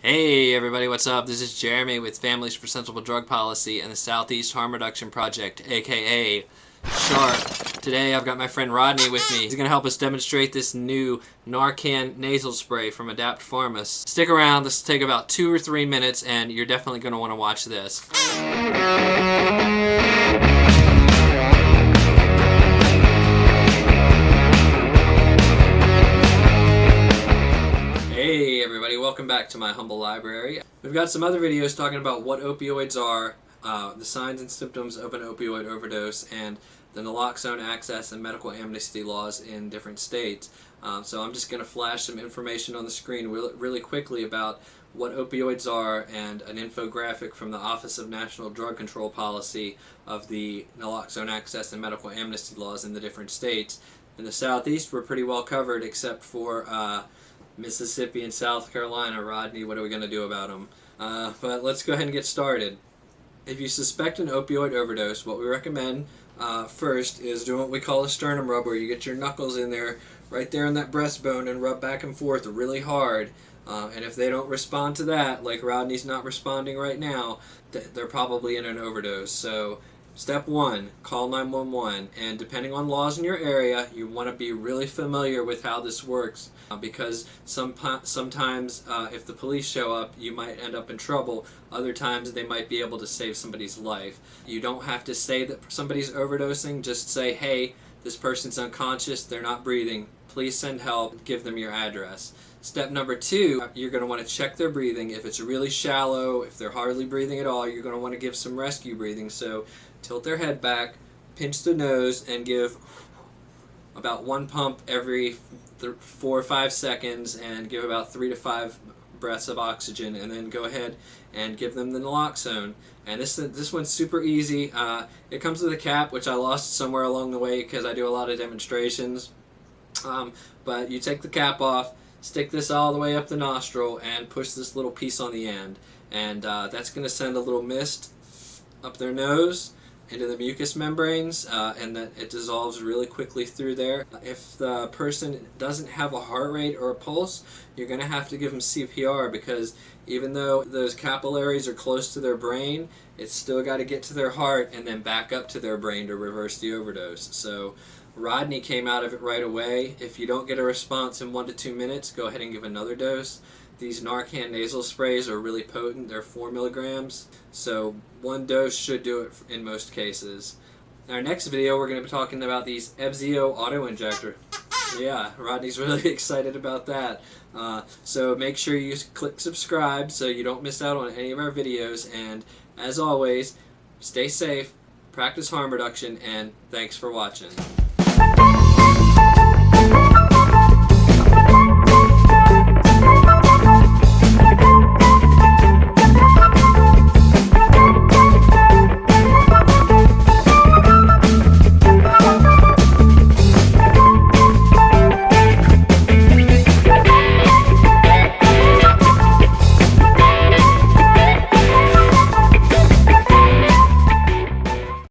Hey everybody, what's up? This is Jeremy with Families for Sensible Drug Policy and the Southeast Harm Reduction Project, aka SHARP. Today I've got my friend Rodney with me. He's going to help us demonstrate this new Narcan Nasal Spray from Adapt Pharma. Stick around, this will take about 2 or 3 minutes and you're definitely going to want to watch this. Hey everybody, welcome back to my humble library. We've got some other videos talking about what opioids are, the signs and symptoms of an opioid overdose, and the naloxone access and medical amnesty laws in different states. So I'm just going to flash some information on the screen really quickly about what opioids are and an infographic from the Office of National Drug Control Policy of the naloxone access and medical amnesty laws in the different states. In the Southeast, we're pretty well covered except for Mississippi and South Carolina. Rodney, what are we going to do about them? But let's go ahead and get started. If you suspect an opioid overdose, what we recommend first is doing what we call a sternum rub, where you get your knuckles in there, right there in that breastbone, and rub back and forth really hard. And if they don't respond to that, like Rodney's not responding right now, they're probably in an overdose. So step 1, call 911, and depending on laws in your area, you want to be really familiar with how this works, because sometimes if the police show up, you might end up in trouble. Other times they might be able to save somebody's life. You don't have to say that somebody's overdosing, just say, hey, this person's unconscious, they're not breathing, please send help, give them your address. Step number 2, you're going to want to check their breathing. If it's really shallow, if they're hardly breathing at all, you're going to want to give some rescue breathing. So tilt their head back, pinch the nose, and give about 1 pump every 4 or 5 seconds, and give about 3 to 5 breaths of oxygen, and then go ahead and give them the naloxone. And this one's super easy. It comes with a cap, which I lost somewhere along the way because I do a lot of demonstrations. But you take the cap off, stick this all the way up the nostril, and push this little piece on the end. And that's going to send a little mist up their nose into the mucous membranes, and that it dissolves really quickly through there. If the person doesn't have a heart rate or a pulse, you're going to have to give them CPR, because even though those capillaries are close to their brain, it's still got to get to their heart and then back up to their brain to reverse the overdose. So Rodney came out of it right away. If you don't get a response in 1 to 2 minutes, go ahead and give another dose. These Narcan nasal sprays are really potent. They're 4 milligrams, so 1 dose should do it in most cases. In our next video, we're going to be talking about these Ebzio auto-injector. Yeah, Rodney's really excited about that. So make sure you click subscribe so you don't miss out on any of our videos. And as always, stay safe, practice harm reduction, and thanks for watching.